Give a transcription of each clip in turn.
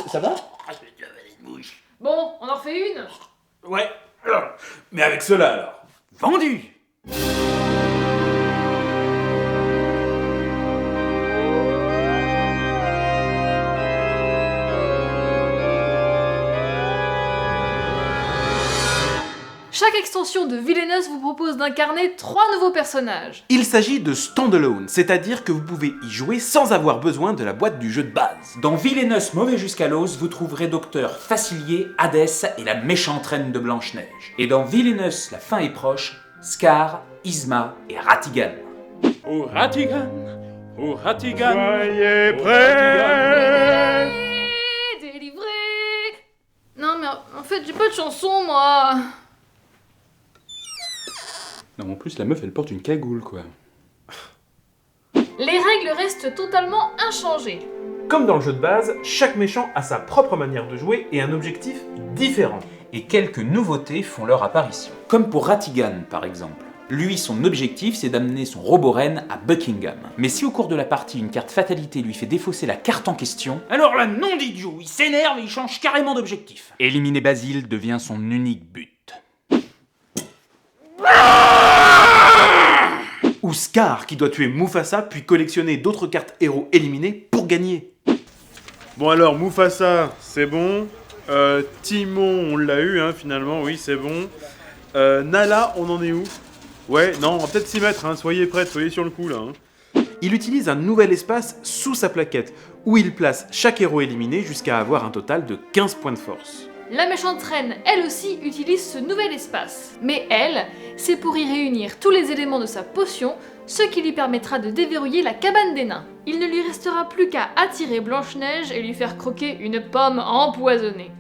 Ça va? Bon, on en refait une? Ouais. Mais avec cela alors. Vendu. Chaque extension de Villainous vous propose d'incarner 3 nouveaux personnages. Il s'agit de standalone, c'est-à-dire que vous pouvez y jouer sans avoir besoin de la boîte du jeu de base. Dans Villainous Mauvais jusqu'à l'os, vous trouverez Docteur Facilier, Hadès et la méchante reine de Blanche-Neige. Et dans Villainous La fin est proche, Scar, Yzma et Ratigan. Oh Ratigan, oh Ratigan. Soyez prêts. Délivré. Non mais en fait j'ai pas de chanson moi. Non, en plus, la meuf, elle porte une cagoule, quoi. Les règles restent totalement inchangées. Comme dans le jeu de base, chaque méchant a sa propre manière de jouer et un objectif différent. Et quelques nouveautés font leur apparition. Comme pour Ratigan, par exemple. Lui, son objectif, c'est d'amener son robot-reine à Buckingham. Mais si au cours de la partie, une carte fatalité lui fait défausser la carte en question, alors là, nom d'idiot, il s'énerve et il change carrément d'objectif. Éliminer Basile devient son unique but. Ou Scar qui doit tuer Mufasa puis collectionner d'autres cartes héros éliminés pour gagner. Bon alors, Mufasa, c'est bon. Timon, on l'a eu, hein, finalement, oui, c'est bon. Nala, on en est où? Ouais, non, on va peut-être s'y mettre, hein, soyez prêts, soyez sur le coup, là. Hein. Il utilise un nouvel espace sous sa plaquette, où il place chaque héros éliminé jusqu'à avoir un total de 15 points de force. La méchante reine, elle aussi, utilise ce nouvel espace. Mais elle, c'est pour y réunir tous les éléments de sa potion, ce qui lui permettra de déverrouiller la cabane des nains. Il ne lui restera plus qu'à attirer Blanche-Neige et lui faire croquer une pomme empoisonnée.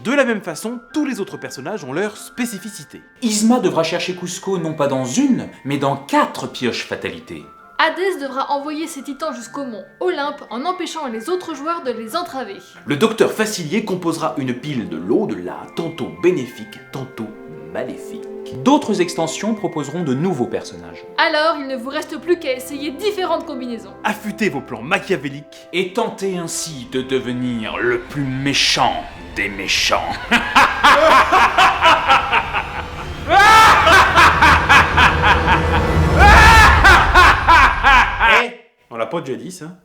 De la même façon, tous les autres personnages ont leur spécificité. Yzma devra chercher Kuzco non pas dans une, mais dans 4 pioches fatalités. Hadès devra envoyer ses titans jusqu'au mont Olympe en empêchant les autres joueurs de les entraver. Le docteur Facilier composera une pile de l'au-delà, tantôt bénéfique, tantôt maléfique. D'autres extensions proposeront de nouveaux personnages. Alors, il ne vous reste plus qu'à essayer différentes combinaisons. Affûtez vos plans machiavéliques. Et tentez ainsi de devenir le plus méchant des méchants. On l'a pas déjà dit ça?